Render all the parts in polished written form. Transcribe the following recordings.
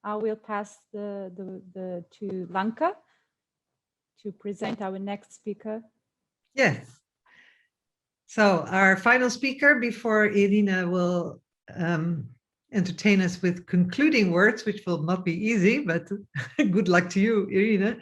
I will pass to Lanka to present our next speaker. Yes. So our final speaker before Irina will entertain us with concluding words, which will not be easy, but good luck to you, Irina.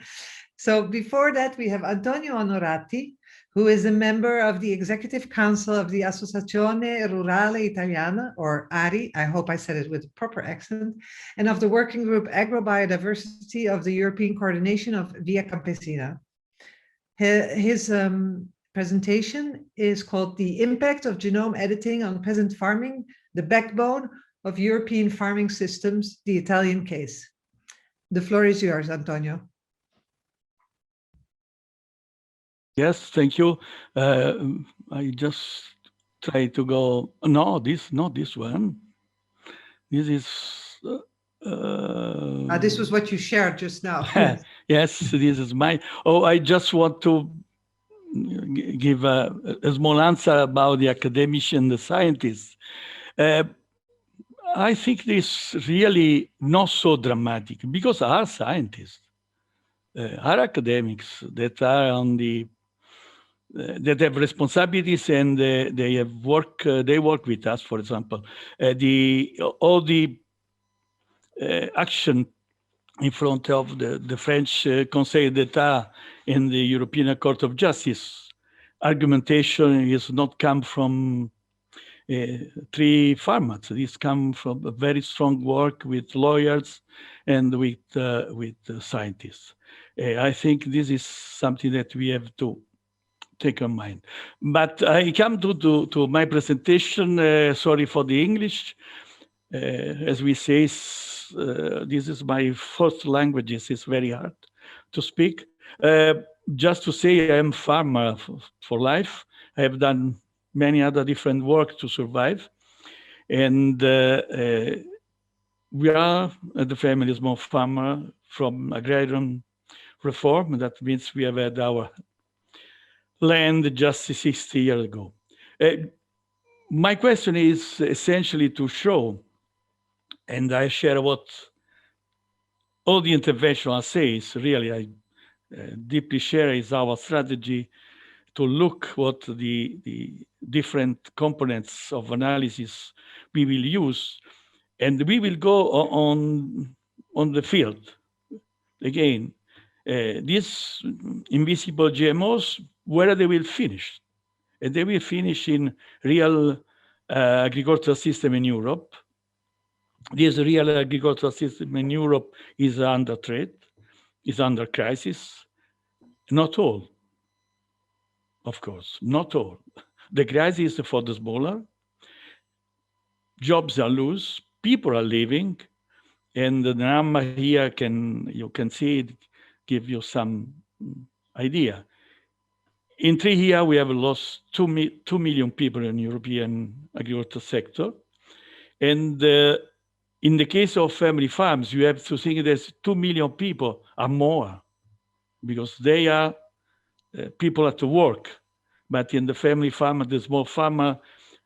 So before that, we have Antonio Onorati, who is a member of the Executive Council of the Associazione Rurale Italiana, or ARI, I hope I said it with a proper accent, and of the working group Agrobiodiversity of the European Coordination of Via Campesina. His presentation is called The Impact of Genome Editing on Peasant Farming, the Backbone of European Farming Systems, the Italian Case. The floor is yours, Antonio. Yes, thank you. I just try to go, no, not this one. This is... this was what you shared just now. Yes, this is my... Oh, I just want to give a small answer about the academician and the scientists. I think this really not so dramatic because our scientists, our academics that are on the that have responsibilities and they have work. They work with us, for example, all the action in front of the French Conseil d'État in the European Court of Justice. Argumentation is not come from three farmers. This come from a very strong work with lawyers and with scientists. I think this is something that we have to take in mind. But I come to my presentation. Sorry for the English. As we say, this is my first language. It's very hard to speak. Just to say, I am farmer for life. I have done many other different work to survive. And we are at the family small farmer from agrarian reform. That means we have had our land just 60 years ago. My question is essentially to show, and I share what all the interventional says, really I deeply share is our strategy to look what the different components of analysis we will use, and we will go on the field. Again, these invisible GMOs, where they will finish. And they will finish in real agricultural system in Europe. This real agricultural system in Europe is under threat, is under crisis. Not all, of course, not all. The crisis is for the smaller. Jobs are lost, people are leaving, and the number here you can see it, give you some idea. In 3 years, we have lost 2 million people in European agricultural sector. And in the case of family farms, you have to think there's 2 million people or more, because they are people at work. But in the family farm, the small farmer,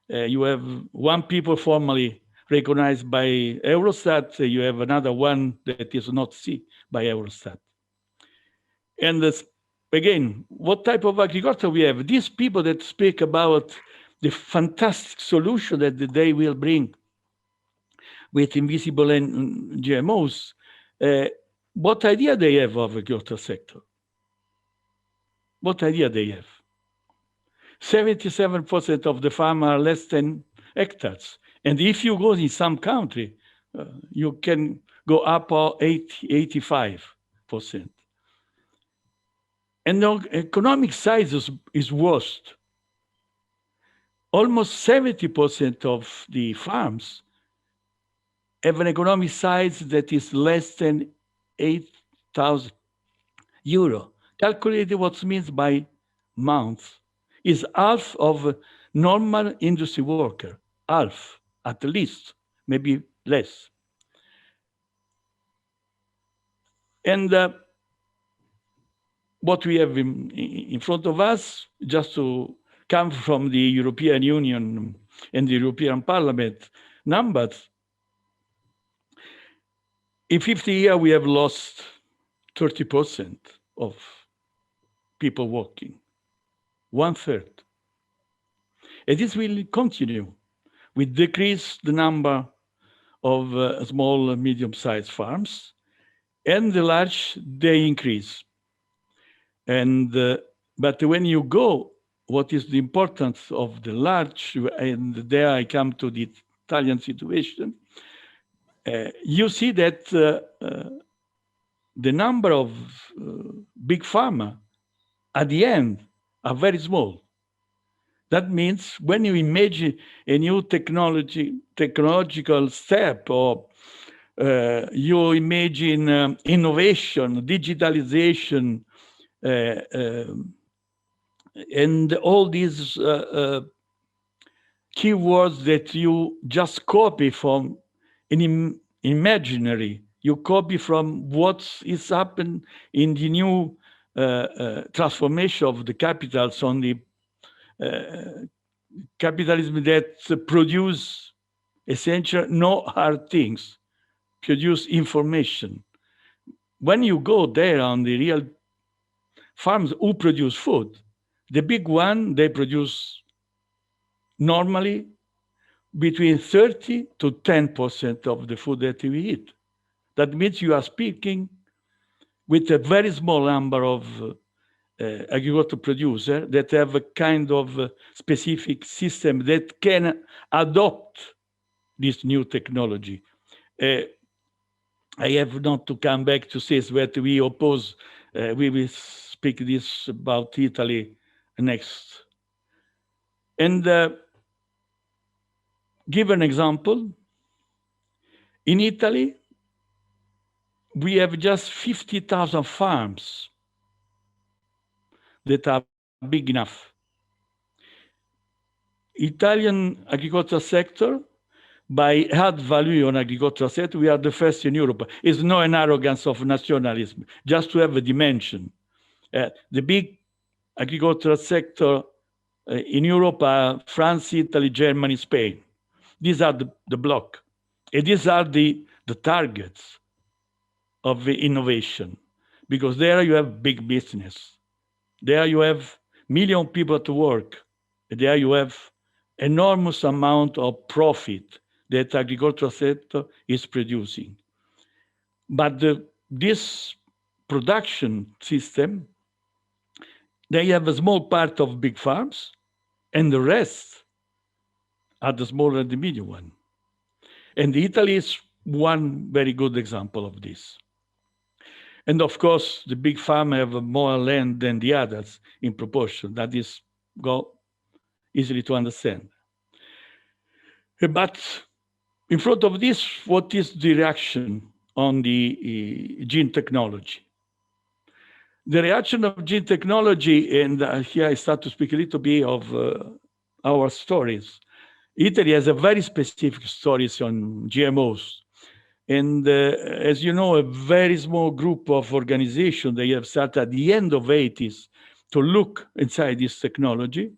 you have one people formally recognized by Eurostat, you have another one that is not seen by Eurostat. And again, what type of agriculture we have? These people that speak about the fantastic solution that they will bring with invisible and GMOs, what idea they have of agriculture sector? What idea they have? 77% of the farm are less than hectares. And if you go in some country, you can go up 85%. And the economic size is worst. Almost 70% of the farms have an economic size that is less than 8,000 euro. Calculated what means by month is half of a normal industry worker, half at least, maybe less. And what we have in front of us, just to come from the European Union and the European Parliament numbers, In 50 years, we have lost 30% of people working, 1/3. And this will continue. We decrease the number of small and medium-sized farms, and the large, they increase. And but when you go, what is the importance of the large, and there I come to the Italian situation, you see that the number of big pharma at the end are very small. That means when you imagine a new technological step, or you imagine innovation, digitalization, and all these keywords that you just copy from an imaginary, you copy from what is happened in the new transformation of the capitals on the capitalism that produce essential no hard things, produce information. When you go there on the real farms who produce food, the big one, they produce normally between 30 to 10% of the food that we eat. That means you are speaking with a very small number of agricultural producers that have a kind of specific system that can adopt this new technology. I have not to come back to say that we oppose, we will speak this about Italy next. And give an example. In Italy, we have just 50,000 farms that are big enough. Italian agricultural sector, by add value on agricultural sector, we are the first in Europe. It's not an arrogance of nationalism, just to have a dimension. The big agricultural sector in Europe are France, Italy, Germany, Spain. These are the bloc. And these are the targets of the innovation, because there you have big business. There you have million people to work. There you have enormous amount of profit that agricultural sector is producing. But this production system, they have a small part of big farms, and the rest are the small and the medium one. And Italy is one very good example of this. And of course, the big farm have more land than the others in proportion. That is easily to understand. But in front of this, what is the reaction on the gene technology? The reaction of gene technology, and here I start to speak a little bit of our stories. Italy has a very specific stories on GMOs. And as you know, a very small group of organizations, they have started at the end of the 80s to look inside this technology.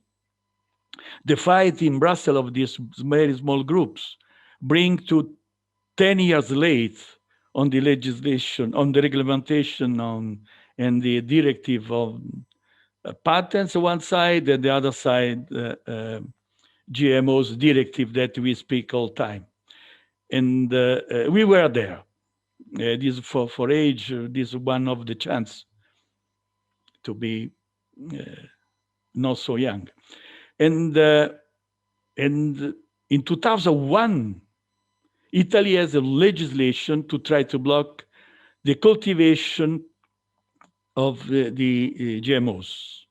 The fight in Brussels of these very small groups bring to 10 years late on the legislation, on the regulation on, and the directive of patents on one side, and the other side, GMOs directive that we speak all time. And we were there. This for age, this is one of the chance to be not so young. And in 2001, Italy has a legislation to try to block the cultivation of the GMOs.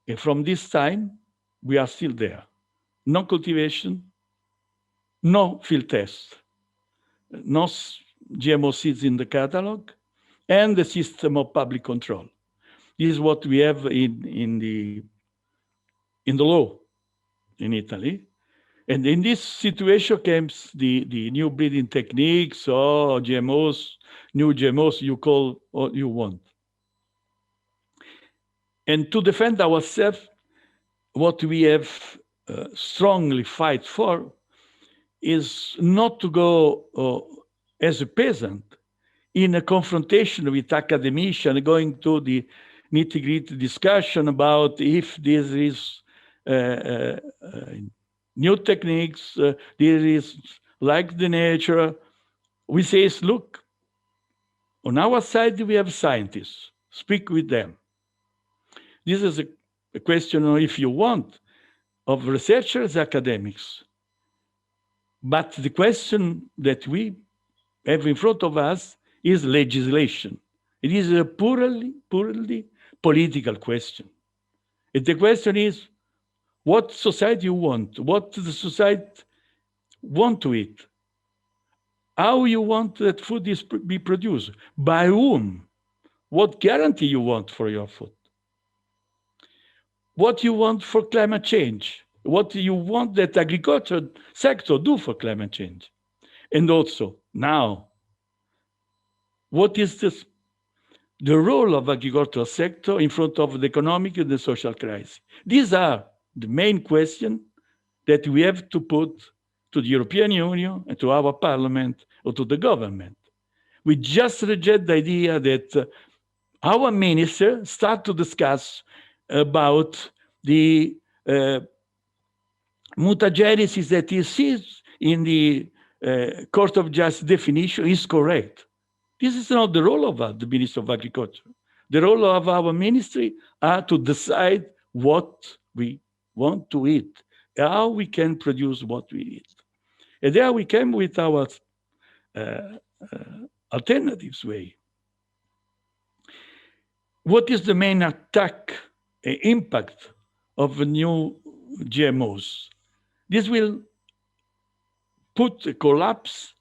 And from this time, we are still there. No cultivation, no field test, no GMO seeds in the catalog, and the system of public control. This is what we have in the law in Italy. And in this situation comes the new breeding techniques or GMOs, new GMOs, you call what you want. And to defend ourselves, what we have strongly fight for is not to go as a peasant, in a confrontation with academicians, going to the nitty-gritty discussion about if this is new techniques, this is like the nature. We say, look, on our side, we have scientists. Speak with them. This is a question, if you want, of researchers, academics. But the question that we have in front of us is legislation. It is a purely political question. And the question is, what society you want? What the society want to eat? How you want that food is be produced? By whom? What guarantee you want for your food? What you want for climate change? What you want that agriculture sector do for climate change? And also, now, what is the role of agricultural sector in front of the economic and the social crisis? These are the main questions that we have to put to the European Union and to our parliament or to the government. We just reject the idea that our minister start to discuss about the mutagenesis that he sees in the Court of Justice definition is correct. This is not the role of the Minister of Agriculture. The role of our ministry are to decide what we want to eat, how we can produce what we eat. And there we came with our alternatives way. What is the main attack, impact of the new GMOs? This will put a collapse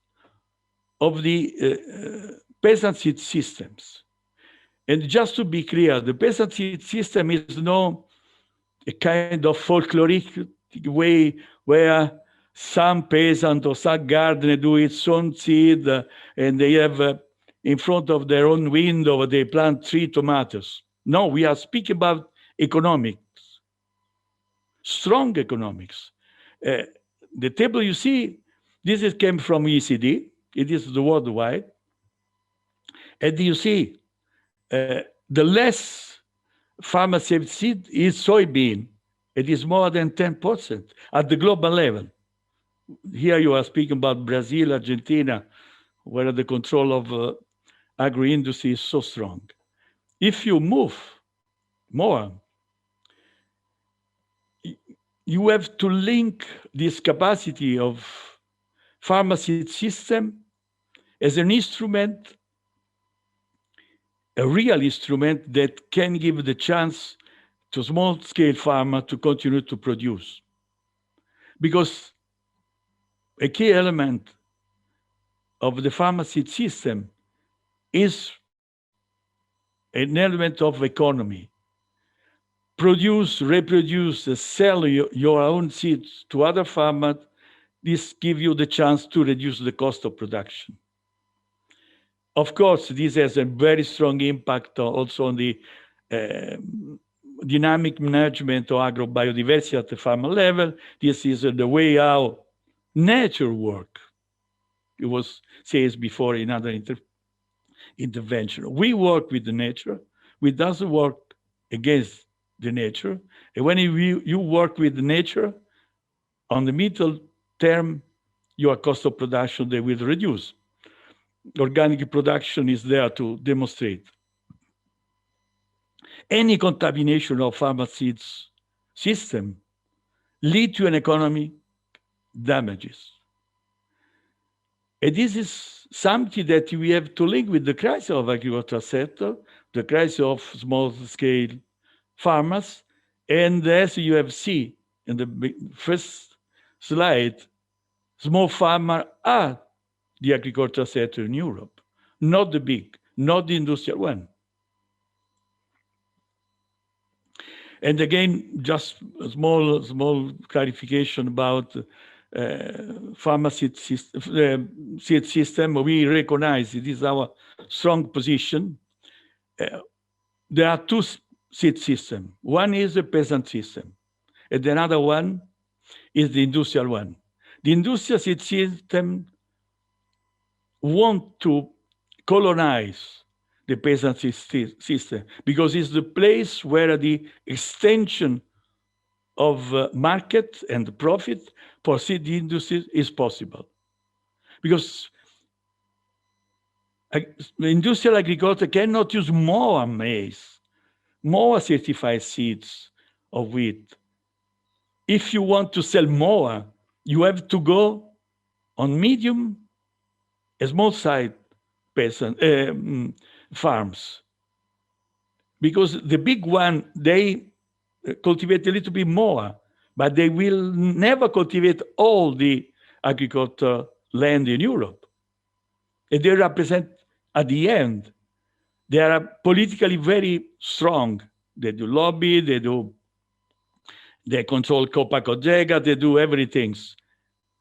of the peasant seed systems. And just to be clear, the peasant seed system is not a kind of folkloric way where some peasant or some gardener do its own seed and they have in front of their own window, they plant 3 tomatoes. No, we are speaking about economics, strong economics. The table you see, this came from OECD. It is the worldwide. And you see, the less farmer saved seed is soybean. It is more than 10% at the global level. Here you are speaking about Brazil, Argentina, where the control of agri-industry is so strong. If you move more, you have to link this capacity of farmer seed system as an instrument, a real instrument that can give the chance to small-scale farmer to continue to produce. Because a key element of the farmer seed system is an element of economy. Produce, reproduce, sell your own seeds to other farmers. This gives you the chance to reduce the cost of production. Of course, this has a very strong impact also on the dynamic management of agrobiodiversity at the farmer level. This is the way how nature works. It was said before in other intervention. We work with the nature. We doesn't work against the nature. And when you work with the nature, on the middle term, your cost of production, they will reduce. Organic production is there to demonstrate. Any contamination of farmer seeds system lead to an economic damages. And this is something that we have to link with the crisis of agricultural sector, the crisis of small-scale farmers, and as you have seen in the first slide, small farmers are the agricultural sector in Europe, not the big, not the industrial one. And again, just a small clarification about farmer seed system. We recognize it is our strong position. There are 2 seed systems. One is a peasant system, and another one is the industrial one. The industrial seed system want to colonize the peasant system, because it's the place where the extension of market and profit for seed industry is possible. Because industrial agriculture cannot use more maize, more certified seeds of wheat. If you want to sell more, you have to go on medium and small-sized farms. Because the big one, they cultivate a little bit more, but they will never cultivate all the agricultural land in Europe. And they represent, at the end, they are politically very strong. They do lobby, they control Copa Cogeca, they do everything.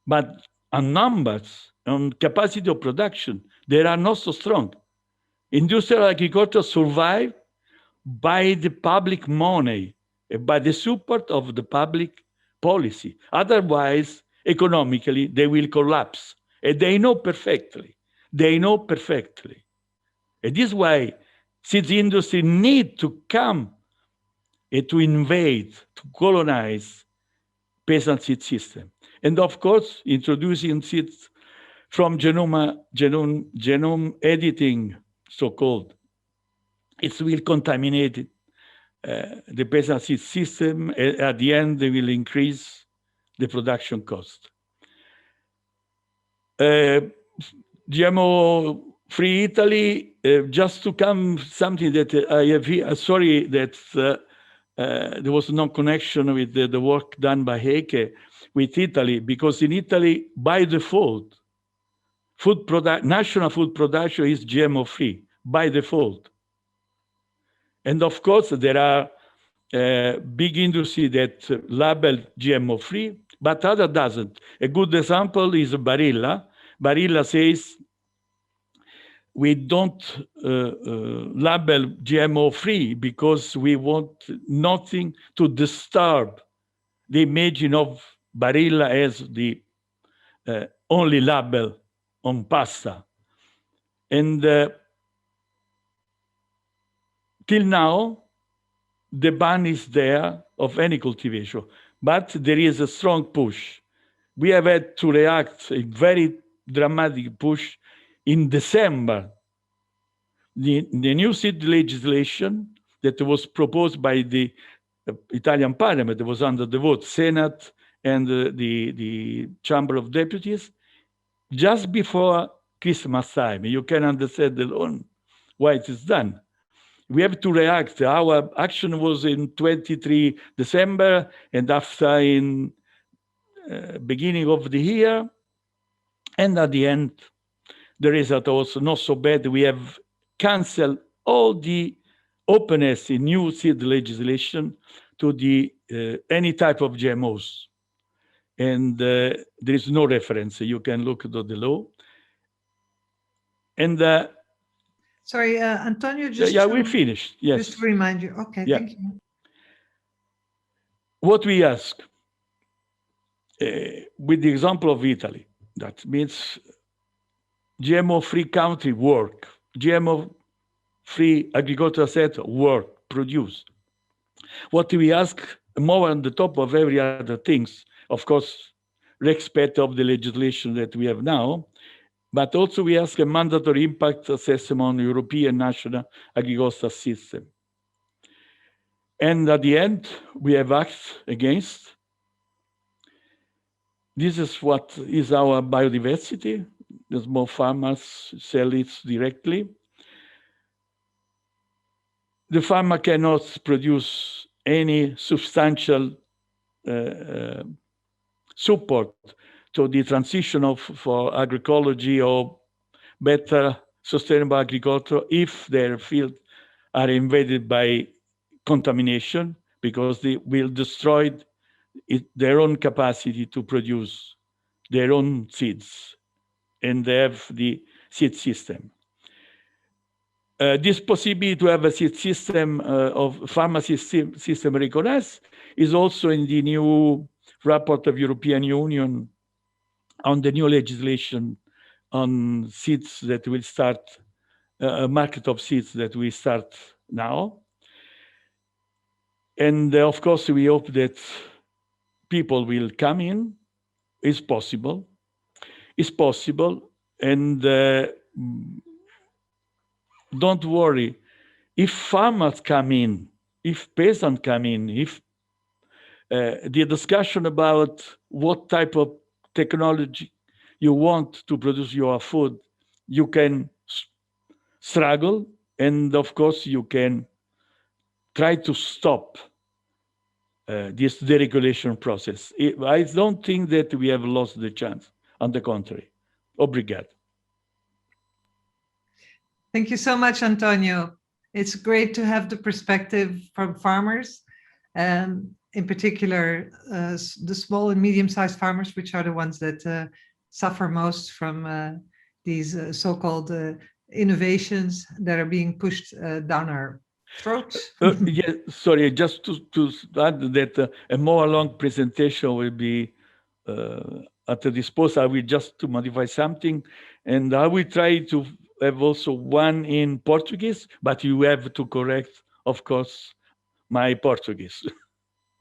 But on numbers, on capacity of production, they are not so strong. Industrial agriculture survive by the public money, by the support of the public policy. Otherwise, economically, they will collapse. And they know perfectly. They know perfectly. And this is why seeds industry need to come and to invade, to colonize peasant seed system. And of course, introducing seeds from genome editing, so-called, it will contaminate the peasant seed system. At the end, they will increase the production cost. GMO-free Italy, just to come something that I have here, sorry that there was no connection with the work done by Heike with Italy, because in Italy, by default, national food production is GMO-free, by default. And of course, there are big industry that label GMO-free, but other doesn't. A good example is Barilla. Barilla says, we don't label GMO-free because we want nothing to disturb the image of Barilla as the only label on pasta. And till now, the ban is there of any cultivation, but there is a strong push. We have had to react, a very dramatic push in December. The new seed legislation that was proposed by the Italian Parliament, that was under the vote, Senate and the Chamber of Deputies, just before Christmas time. You can understand alone why it is done. We have to react. Our action was in 23 December, and after in beginning of the year, and at the end, the result was not so bad. We have canceled all the openness in new seed legislation to the any type of GMOs. And there is no reference. You can look at the law. And sorry, Antonio, just yeah, we finished. Yes. Just to remind you. Okay, yeah. Thank you. What we ask, with the example of Italy, that means GMO-free country work, GMO-free agricultural sector work, produce. What we ask, more on the top of every other things, of course, respect of the legislation that we have now, but also we ask a mandatory impact assessment on European national agricultural system. And at the end, we have acted against. This is what is our biodiversity. The small farmers sell it directly. The farmer cannot produce any substantial support to the transition for agroecology or better sustainable agriculture if their fields are invaded by contamination, because they will destroy their own capacity to produce their own seeds, and they have the seed system. This possibility to have a seed system of pharmacy system recognized is also in the new report of European Union on the new legislation on seeds that will start a market of seeds that we start now. And of course, we hope that people will come in. It's possible. It's possible. And don't worry. If farmers come in, if peasants come in, if the discussion about what type of technology you want to produce your food, you can struggle. And of course, you can try to stop this deregulation process. I don't think that we have lost the chance. On the contrary. Obrigado. Thank you so much, Antonio. It's great to have the perspective from farmers, in particular, the small and medium-sized farmers, which are the ones that suffer most from these so-called innovations that are being pushed down our throats. Yeah, sorry, just to add that a more long presentation will be at the disposal. I will just to modify something, and I will try to have also one in Portuguese, but you have to correct, of course, my Portuguese.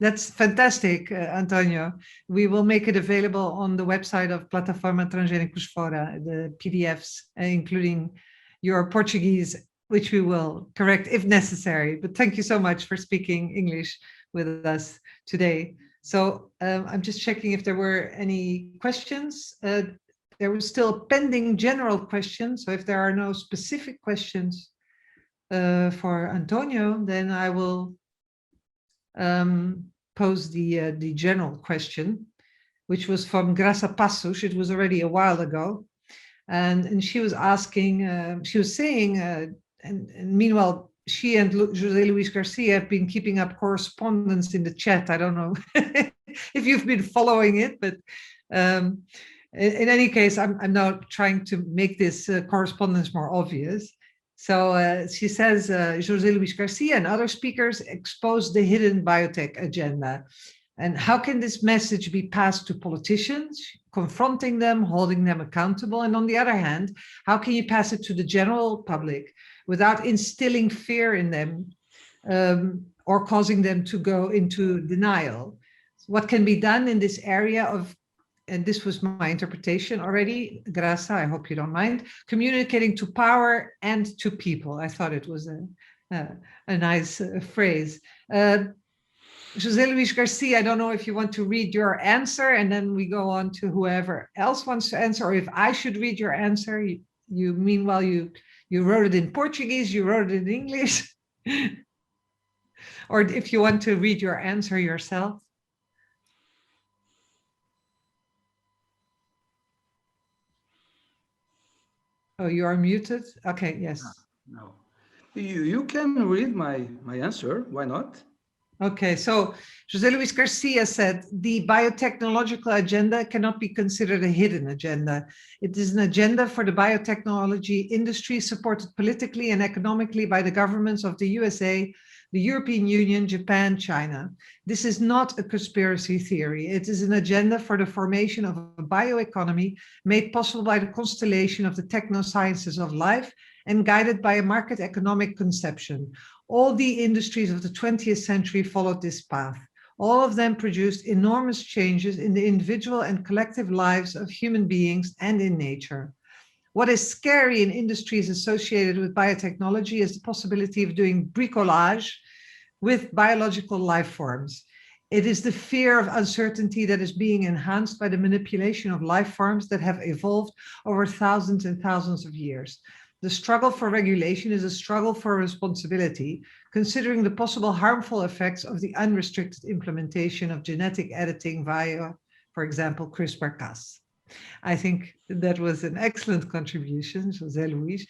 That's fantastic, Antonio. We will make it available on the website of Plataforma Transgénicos Fora, the PDFs, including your Portuguese, which we will correct if necessary. But thank you so much for speaking English with us today. So I'm just checking if there were any questions. There was still a pending general question. So if there are no specific questions for Antonio, then I will pose the general question, which was from Graça Passos. It was already a while ago. And she was asking, she was saying, and meanwhile, she and José Luis Garcia have been keeping up correspondence in the chat. I don't know if you've been following it, but in any case, I'm now trying to make this correspondence more obvious. So she says, José Luis Garcia and other speakers expose the hidden biotech agenda. And how can this message be passed to politicians, confronting them, holding them accountable? And on the other hand, how can you pass it to the general public without instilling fear in them or causing them to go into denial? What can be done in this area of, and this was my interpretation already, Graça, I hope you don't mind, communicating to power and to people. I thought it was a nice phrase. José Luis Garcia, I don't know if you want to read your answer and then we go on to whoever else wants to answer, or if I should read your answer. Meanwhile, you wrote it in Portuguese, you wrote it in English, or if you want to read your answer yourself. Oh, you are muted? Okay, yes. No. You can read my answer, why not? Okay, so José Luis Garcia said, the biotechnological agenda cannot be considered a hidden agenda. It is an agenda for the biotechnology industry supported politically and economically by the governments of the USA, the European Union, Japan, China. This is not a conspiracy theory. It is an agenda for the formation of a bioeconomy made possible by the constellation of the technosciences of life and guided by a market economic conception. All the industries of the 20th century followed this path. All of them produced enormous changes in the individual and collective lives of human beings and in nature. What is scary in industries associated with biotechnology is the possibility of doing bricolage with biological life forms. It is the fear of uncertainty that is being enhanced by the manipulation of life forms that have evolved over thousands and thousands of years. The struggle for regulation is a struggle for responsibility, considering the possible harmful effects of the unrestricted implementation of genetic editing via, for example, CRISPR-Cas. I think that was an excellent contribution, José Luis.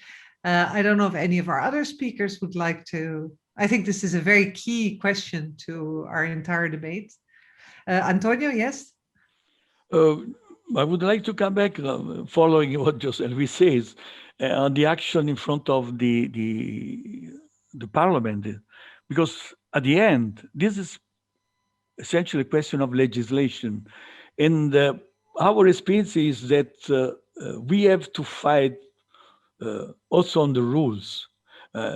I don't know if any of our other speakers would like to. I think this is a very key question to our entire debate. Antonio, yes? I would like to come back following what José Luis says on the action in front of the parliament, because at the end, this is essentially a question of legislation. And our experience is that we have to fight also on the rules.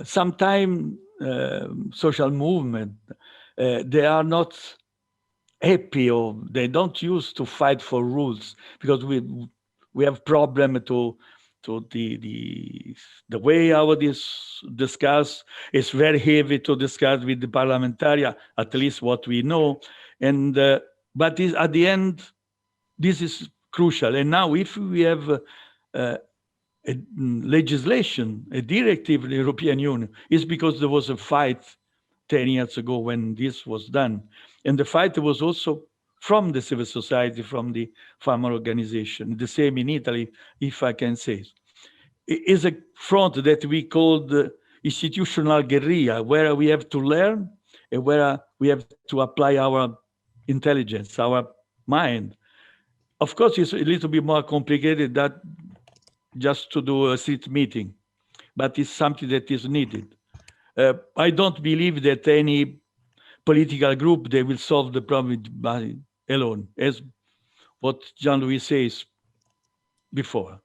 Sometimes social movement, they are not happy, or they don't use to fight for rules, because we have problem to the way how this discuss. It's very heavy to discuss with the parliamentarian, at least what we know. And but at the end, this is crucial. And now if we have a legislation, a directive in the European Union, is because there was a fight 10 years ago when this was done. And the fight was also from the civil society, from the farmer organization. The same in Italy, if I can say. It is a front that we call the institutional guerrilla, where we have to learn and where we have to apply our intelligence, our mind. Of course, it's a little bit more complicated than just to do a street meeting, but it's something that is needed. I don't believe that any political group, they will solve the problem by alone, as what Jean-Louis says before.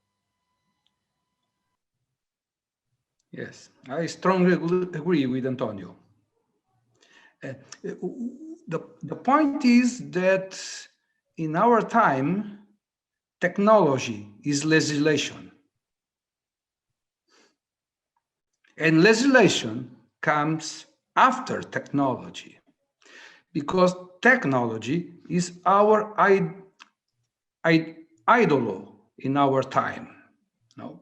Yes, I strongly agree with Antonio. The point is that in our time, technology is legislation. And legislation comes after technology, because technology is our idol in our time. No?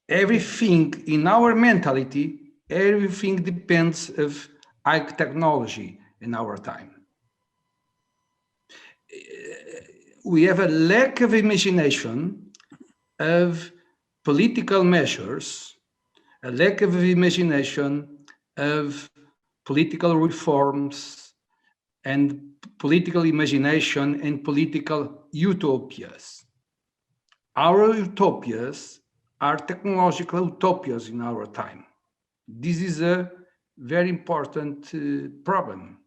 Everything in our mentality, everything depends of high technology in our time. We have a lack of imagination of political measures, a lack of imagination of political reforms and political imagination and political utopias. Our utopias are technological utopias in our time. This is a very important problem.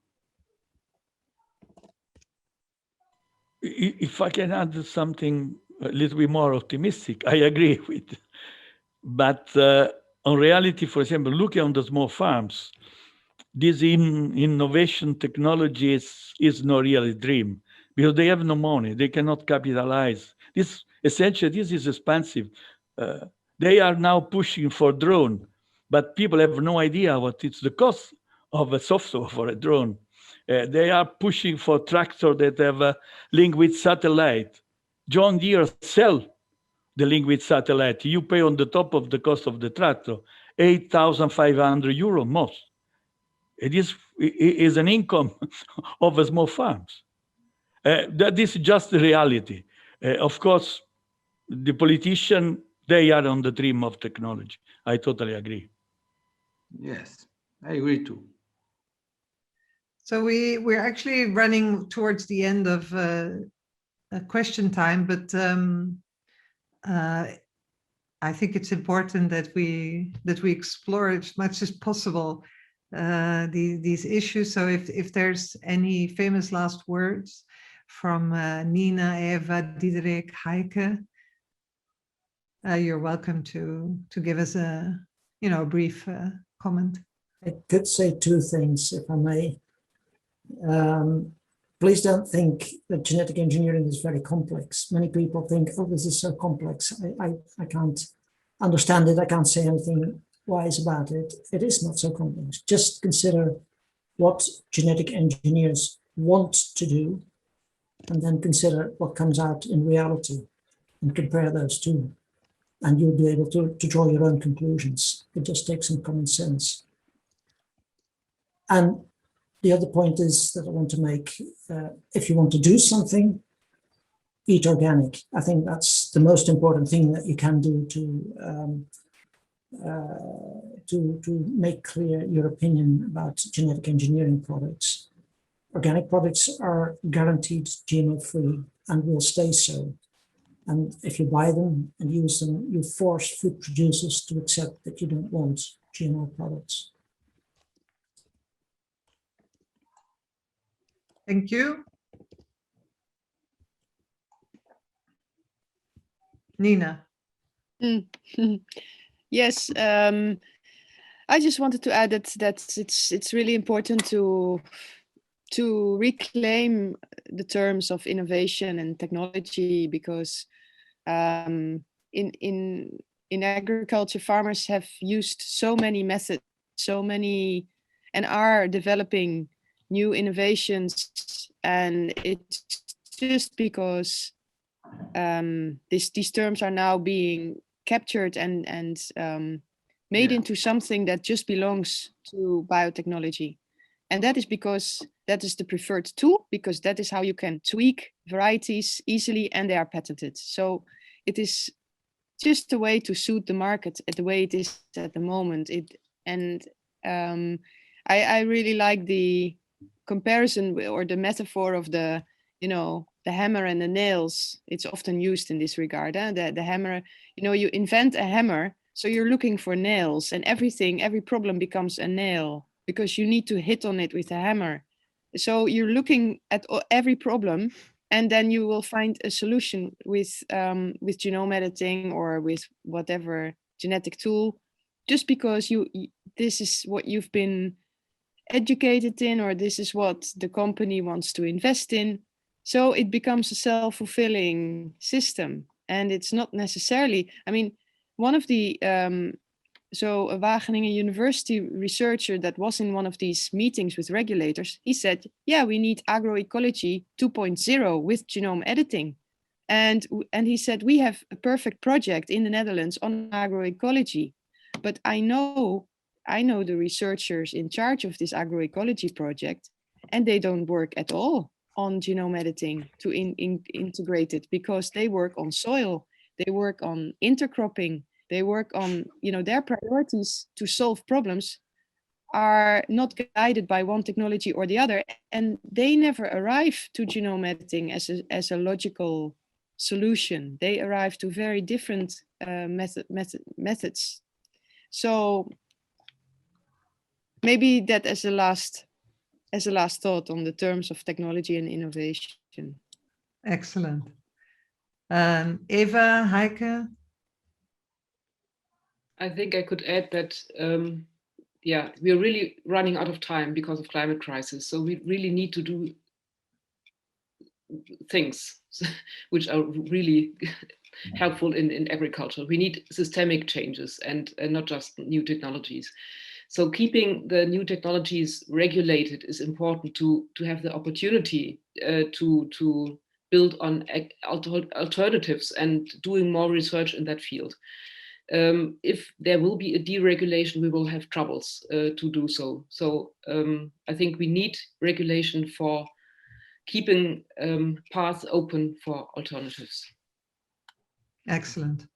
If I can add something a little bit more optimistic, I agree with. But on reality, for example, looking on the small farms, this innovation technology is not really a dream, because they have no money, they cannot capitalize. This essentially, this is expensive. They are now pushing for drone, but people have no idea what is the cost of a software for a drone. They are pushing for tractor that have a link with satellite. John Deere sell the link with satellite. You pay on the top of the cost of the tractor, 8,500 euro most. It is an income of a small farms. That is just the reality. Of course, the politician, they are on the dream of technology. I totally agree. Yes, I agree too. So we're actually running towards the end of question time, but I think it's important that we explore as much as possible these issues. So if there's any famous last words from Nina, Eva, Diederik, Heike, you're welcome to give us a brief comment. I could say two things, if I may. Please don't think that genetic engineering is very complex. Many people think, oh, this is so complex. I can't understand it. I can't say anything wise about it. It is not so complex. Just consider what genetic engineers want to do, and then consider what comes out in reality and compare those two. And you'll be able to draw your own conclusions. It just takes some common sense. And the other point is that I want to make, if you want to do something, eat organic. I think that's the most important thing that you can do to make clear your opinion about genetic engineering products. Organic products are guaranteed GMO-free and will stay so. And if you buy them and use them, you force food producers to accept that you don't want GMO products. Thank you. Nina. Yes, I just wanted to add that it's really important to reclaim the terms of innovation and technology, because in agriculture, farmers have used so many methods, and are developing new innovations, and it's just because these terms are now being captured and made into something that just belongs to biotechnology. And that is because that is the preferred tool, because that is how you can tweak varieties easily, and they are patented. So it is just a way to suit the market the way it is at the moment. I really like the comparison or the metaphor of the hammer and the nails. It's often used in this regard. The hammer, you invent a hammer, so you're looking for nails, and every problem becomes a nail because you need to hit on it with a hammer. So you're looking at every problem, and then you will find a solution with genome editing or with whatever genetic tool, just because this is what you've been educated in, or this is what the company wants to invest in. So it becomes a self-fulfilling system, and it's not necessarily, one of the so a Wageningen University researcher that was in one of these meetings with regulators, he said, yeah, we need agroecology 2.0 with genome editing. And he said, we have a perfect project in the Netherlands on agroecology, but I know the researchers in charge of this agroecology project, and they don't work at all on genome editing to integrate it, because they work on soil, they work on intercropping, they work on, their priorities to solve problems are not guided by one technology or the other, and they never arrive to genome editing as a logical solution. They arrive to very different methods. So maybe that as a last thought on the terms of technology and innovation. Excellent. Eva, Heike? I think I could add that, we are really running out of time because of climate crisis. So we really need to do things which are really helpful in agriculture. We need systemic changes and not just new technologies. So keeping the new technologies regulated is important to have the opportunity to build on alternatives and doing more research in that field. If there will be a deregulation, we will have troubles to do so. So I think we need regulation for keeping paths open for alternatives. Excellent.